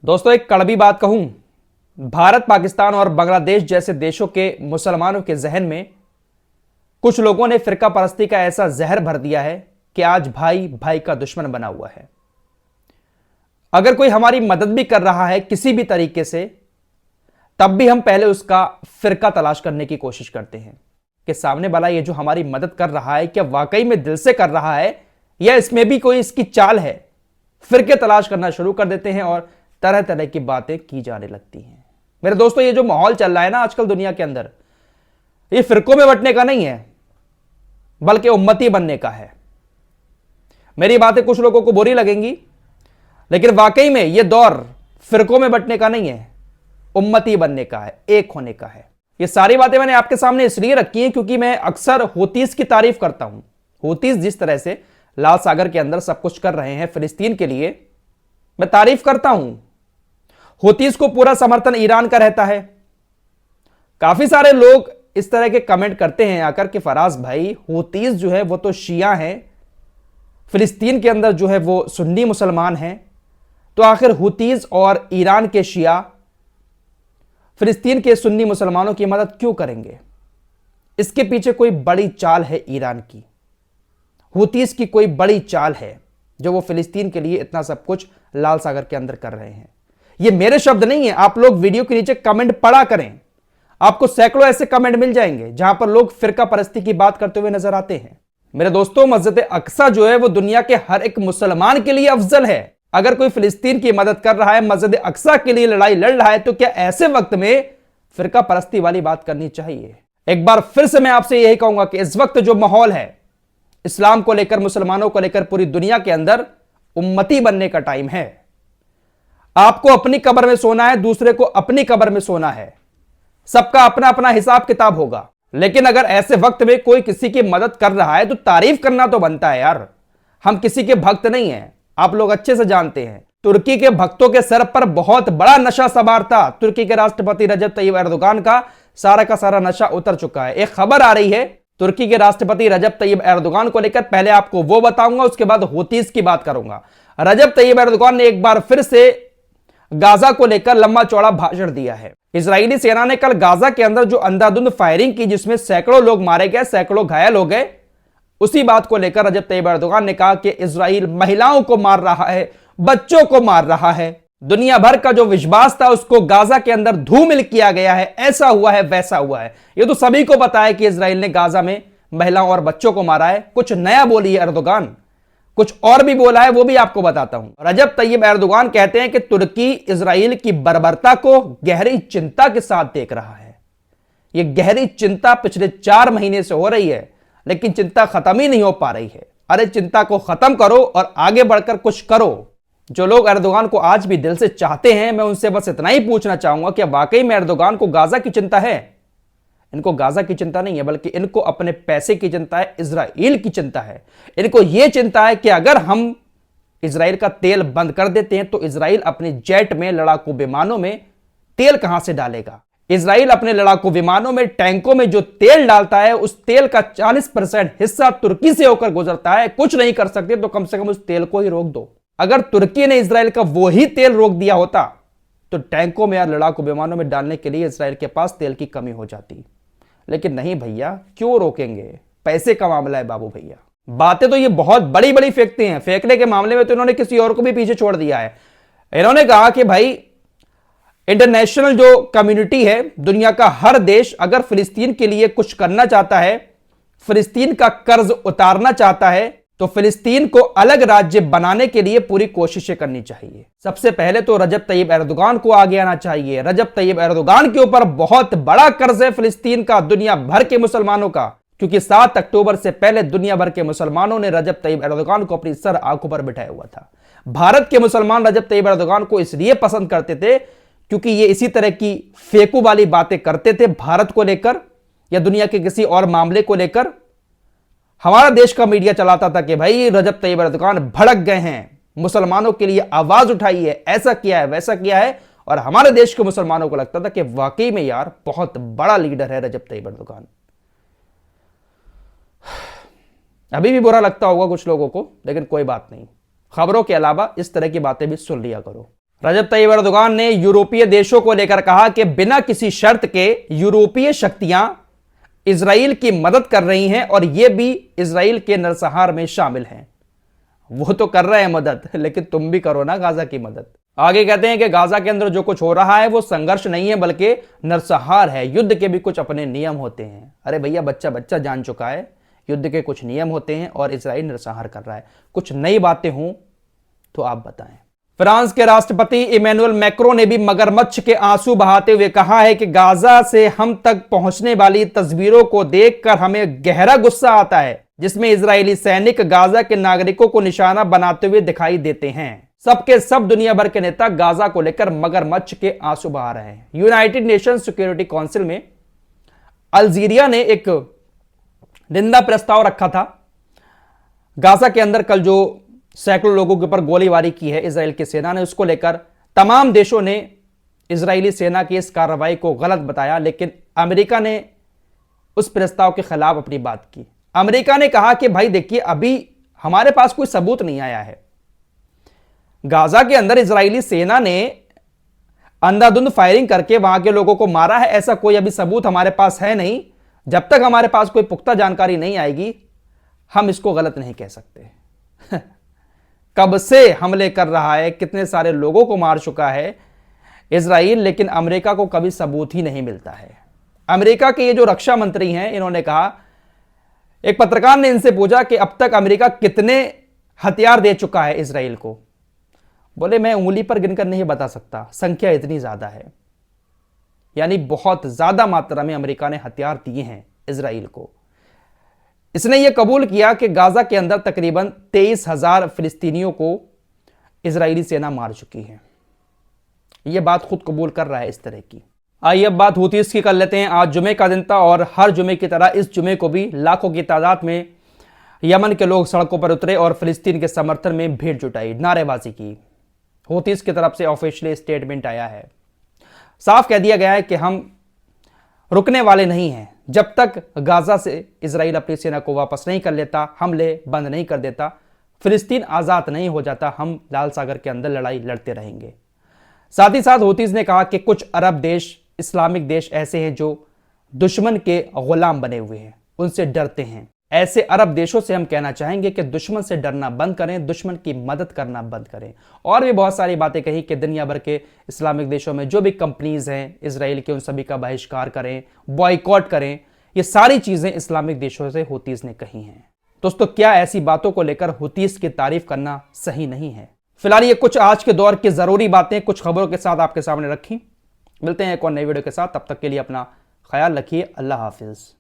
दोस्तों एक कड़वी बात कहूं, भारत, पाकिस्तान और बांग्लादेश जैसे देशों के मुसलमानों के जहन में कुछ लोगों ने फिरका परस्ती का ऐसा जहर भर दिया है कि आज भाई भाई का दुश्मन बना हुआ है। अगर कोई हमारी मदद भी कर रहा है किसी भी तरीके से, तब भी हम पहले उसका फिरका तलाश करने की कोशिश करते हैं कि सामने वाला ये जो हमारी मदद कर रहा है क्या वाकई में दिल से कर रहा है या इसमें भी कोई इसकी चाल है। फिरके तलाश करना शुरू कर देते हैं और तरह तरह की बातें की जाने लगती हैं। मेरे दोस्तों, ये जो माहौल चल रहा है ना आजकल दुनिया के अंदर, ये फिरकों में बंटने का नहीं है बल्कि उम्मती बनने का है। मेरी बातें कुछ लोगों को बुरी लगेंगी, लेकिन वाकई में यह दौर फिरकों में बंटने का नहीं है, उम्मती बनने का है, एक होने का है। ये सारी बातें मैंने आपके सामने इसलिए रखी हैं क्योंकि मैं अक्सर हूतीस की तारीफ करता हूं। हूतीस जिस तरह से लाल सागर के अंदर सब कुछ कर रहे हैं फिलिस्तीन के लिए, मैं तारीफ करता हूं। हूतीस को पूरा समर्थन ईरान का रहता है। काफी सारे लोग इस तरह के कमेंट करते हैं आकर कि फराज भाई, हूतीस जो है वो तो शिया हैं, फिलिस्तीन के अंदर जो है वो सुन्नी मुसलमान हैं, तो आखिर हूतीस और ईरान के शिया फिलिस्तीन के सुन्नी मुसलमानों की मदद क्यों करेंगे? इसके पीछे कोई बड़ी चाल है ईरान की, हूतीस की कोई बड़ी चाल है जो वो फिलिस्तीन के लिए इतना सब कुछ लाल सागर के अंदर कर रहे हैं। ये मेरे शब्द नहीं है, आप लोग वीडियो के नीचे कमेंट पढ़ा करें, आपको सैकड़ों ऐसे कमेंट मिल जाएंगे जहां पर लोग फिरका परस्ती की बात करते हुए नजर आते हैं। मेरे दोस्तों, मस्जिद अक्सा जो है वो दुनिया के हर एक मुसलमान के लिए अफजल है। अगर कोई फिलिस्तीन की मदद कर रहा है, मस्जिद अक्सा के लिए लड़ाई लड़ रहा है, तो क्या ऐसे वक्त में फिरका परस्ती वाली बात करनी चाहिए? एक बार फिर से मैं आपसे यही कहूंगा कि इस वक्त जो माहौल है इस्लाम को लेकर, मुसलमानों को लेकर पूरी दुनिया के अंदर, उम्मती बनने का टाइम है। आपको अपनी कब्र में सोना है, दूसरे को अपनी कब्र में सोना है, सबका अपना अपना हिसाब किताब होगा। लेकिन अगर ऐसे वक्त में कोई किसी की मदद कर रहा है तो तारीफ करना तो बनता है यार। हम किसी के भक्त नहीं हैं, आप लोग अच्छे से जानते हैं। तुर्की के भक्तों के सर पर बहुत बड़ा नशा सवार था। तुर्की के राष्ट्रपति रजब तैयब एर्दोगान का सारा नशा उतर चुका है। एक खबर आ रही है तुर्की के राष्ट्रपति रजब तैयब एर्दोगान को लेकर, पहले आपको वो बताऊंगा, उसके बाद हूतीस की बात करूंगा। रजब तैयब एर्दोगान ने एक बार फिर से गाजा को लेकर लंबा चौड़ा भाषण दिया है। इजरायली सेना ने कल गाजा के अंदर जो अंधाधुंध फायरिंग की जिसमें सैकड़ों लोग मारे गए, सैकड़ों घायल हो गए, उसी बात को लेकर रजब तैयब एर्दोगान ने कहा कि इजराइल महिलाओं को मार रहा है, बच्चों को मार रहा है। दुनिया भर का जो विश्वास था उसको गाजा के अंदर धूमिल किया गया है। ऐसा हुआ है, वैसा हुआ है, ये तो सभी को पता है कि इजराइल ने गाजा में महिलाओं और बच्चों को मारा है। कुछ नया बोली है एर्दोगान, कुछ और भी बोला है, वो भी आपको बताता हूं। रजब तैयब एर्दोगान कहते हैं कि तुर्की इजराइल की बर्बरता को गहरी चिंता के साथ देख रहा है। यह गहरी चिंता पिछले 4 महीने से हो रही है, लेकिन चिंता खत्म ही नहीं हो पा रही है। अरे चिंता को खत्म करो और आगे बढ़कर कुछ करो। जो लोग एर्दोगान को आज भी दिल से चाहते हैं, मैं उनसे बस इतना ही पूछना चाहूंगा कि वाकई में एर्दोगान को गाजा की चिंता है? इनको गाजा की चिंता नहीं है, बल्कि इनको अपने पैसे की चिंता है, इजराइल की चिंता है। इनको यह चिंता है कि अगर हम इजराइल का तेल बंद कर देते हैं तो इजराइल अपने जेट में, लड़ाकू विमानों में तेल कहां से डालेगा? इजराइल अपने लड़ाकू विमानों में, टैंकों में जो तेल डालता है, उस तेल का 40% हिस्सा तुर्की से होकर गुजरता है। कुछ नहीं कर सकते तो कम से कम उस तेल को ही रोक दो। अगर तुर्की ने इजराइल का वो ही तेल रोक दिया होता तो टैंकों में या लड़ाकू विमानों में डालने के लिए इजराइल के पास तेल की कमी हो जाती। लेकिन नहीं भैया, क्यों रोकेंगे? पैसे का मामला है बाबू भैया। बातें तो ये बहुत बड़ी बड़ी फेंकते हैं, फेंकने के मामले में तो इन्होंने किसी और को भी पीछे छोड़ दिया है। इन्होंने कहा कि भाई इंटरनेशनल जो कम्युनिटी है, दुनिया का हर देश अगर फिलिस्तीन के लिए कुछ करना चाहता है, फिलिस्तीन का कर्ज उतारना चाहता है, तो फिलिस्तीन को अलग राज्य बनाने के लिए पूरी कोशिशें करनी चाहिए। सबसे पहले तो रजब तैयब एर्दोगान को आगे आना चाहिए। रजब तैयब एर्दोगान के ऊपर बहुत बड़ा कर्ज है फिलिस्तीन का, दुनिया भर के मुसलमानों का, क्योंकि 7 अक्टूबर से पहले दुनिया भर के मुसलमानों ने रजब तैयब एर्दोगान को अपनी सर आंखों पर बिठाया हुआ था। भारत के मुसलमान रजब तैयब एर्दोगान को इसलिए पसंद करते थे क्योंकि ये इसी तरह की फेकू वाली बातें करते थे भारत को लेकर या दुनिया के किसी और मामले को लेकर। हमारा देश का मीडिया चलाता था कि भाई रजब तैयब एर्दोगान भड़क गए हैं, मुसलमानों के लिए आवाज उठाई है, ऐसा किया है, वैसा किया है, और हमारे देश के मुसलमानों को लगता था कि वाकई में यार बहुत बड़ा लीडर है रजब तैयब एर्दोगान। अभी भी बुरा लगता होगा कुछ लोगों को, लेकिन कोई बात नहीं, खबरों के अलावा इस तरह की बातें भी सुन लिया करो। रजब तैयब एर्दोगान ने यूरोपीय देशों को लेकर कहा कि बिना किसी शर्त के यूरोपीय शक्तियां इजराइल की मदद कर रही हैं और यह भी इजराइल के नरसंहार में शामिल हैं। वो तो कर रहे हैं मदद, लेकिन तुम भी करो ना गाजा की मदद। आगे कहते हैं कि गाजा के अंदर जो कुछ हो रहा है वो संघर्ष नहीं है बल्कि नरसंहार है। युद्ध के भी कुछ अपने नियम होते हैं। अरे भैया, बच्चा बच्चा जान चुका है, युद्ध के कुछ नियम होते हैं और इजराइल नरसंहार कर रहा है। कुछ नई बातें हों तो आप बताएं। फ्रांस के राष्ट्रपति इमैनुअल मैक्रो ने भी मगरमच्छ के आंसू बहाते हुए कहा है कि गाजा से हम तक पहुंचने वाली तस्वीरों को देखकर हमें गहरा गुस्सा आता है, जिसमें इजरायली सैनिक गाजा के नागरिकों को निशाना बनाते हुए दिखाई देते हैं। सबके सब दुनिया भर के नेता गाजा को लेकर मगरमच्छ के आंसू बहा रहे हैं। यूनाइटेड नेशन सिक्योरिटी काउंसिल में अल्जीरिया ने एक निंदा प्रस्ताव रखा था। गाजा के अंदर कल जो सैकड़ों लोगों के ऊपर गोलीबारी की है इजराइल की सेना ने, उसको लेकर तमाम देशों ने इजरायली सेना की इस कार्रवाई को गलत बताया, लेकिन अमेरिका ने उस प्रस्ताव के खिलाफ अपनी बात की। अमेरिका ने कहा कि भाई देखिए, अभी हमारे पास कोई सबूत नहीं आया है। गाजा के अंदर इजरायली सेना ने अंधाधुंध फायरिंग करके वहां के लोगों को मारा है, ऐसा कोई अभी सबूत हमारे पास है नहीं। जब तक हमारे पास कोई पुख्ता जानकारी नहीं आएगी, हम इसको गलत नहीं कह सकते। कब से हमले कर रहा है, कितने सारे लोगों को मार चुका है इजराइल, लेकिन अमेरिका को कभी सबूत ही नहीं मिलता है। अमेरिका के ये जो रक्षा मंत्री हैं, इन्होंने कहा, एक पत्रकार ने इनसे पूछा कि अब तक अमेरिका कितने हथियार दे चुका है इजराइल को। बोले मैं उंगली पर गिनकर नहीं बता सकता, संख्या इतनी ज्यादा है। यानी बहुत ज्यादा मात्रा में अमेरिका ने हथियार दिए हैं इजराइल को। इसने यह कबूल किया कि गाजा के अंदर तकरीबन 23,000 फिलिस्तीनियों को इजरायली सेना मार चुकी है। यह बात खुद कबूल कर रहा है इस तरह की। आइए अब बात हूतीस की कर लेते हैं। आज जुमे का दिन था और हर जुमे की तरह इस जुमे को भी लाखों की तादाद में यमन के लोग सड़कों पर उतरे और फिलिस्तीन के समर्थन में भीड़ जुटाई, नारेबाजी की। हूतीस की तरफ से ऑफिशियली स्टेटमेंट आया है, साफ कह दिया गया है कि हम रुकने वाले नहीं हैं जब तक गाजा से इजराइल अपनी सेना को वापस नहीं कर लेता, हमले बंद नहीं कर देता, फिलिस्तीन आज़ाद नहीं हो जाता, हम लाल सागर के अंदर लड़ाई लड़ते रहेंगे। साथ ही साथ हूतीस ने कहा कि कुछ अरब देश, इस्लामिक देश ऐसे हैं जो दुश्मन के गुलाम बने हुए हैं, उनसे डरते हैं। ऐसे अरब देशों से हम कहना चाहेंगे कि दुश्मन से डरना बंद करें, दुश्मन की मदद करना बंद करें। और भी बहुत सारी बातें कही कि दुनिया भर के इस्लामिक देशों में जो भी कंपनीज हैं इजराइल के, उन सभी का बहिष्कार करें, बॉयकॉट करें। ये सारी चीजें इस्लामिक देशों से हूतीस ने कही हैं। दोस्तों, क्या ऐसी बातों को लेकर हूतीस की तारीफ करना सही नहीं है? फिलहाल ये कुछ आज के दौर की जरूरी बातें कुछ खबरों के साथ आपके सामने रखी। मिलते हैं एक और नई वीडियो के साथ, तब तक के लिए अपना ख्याल रखिए। अल्लाह हाफिज।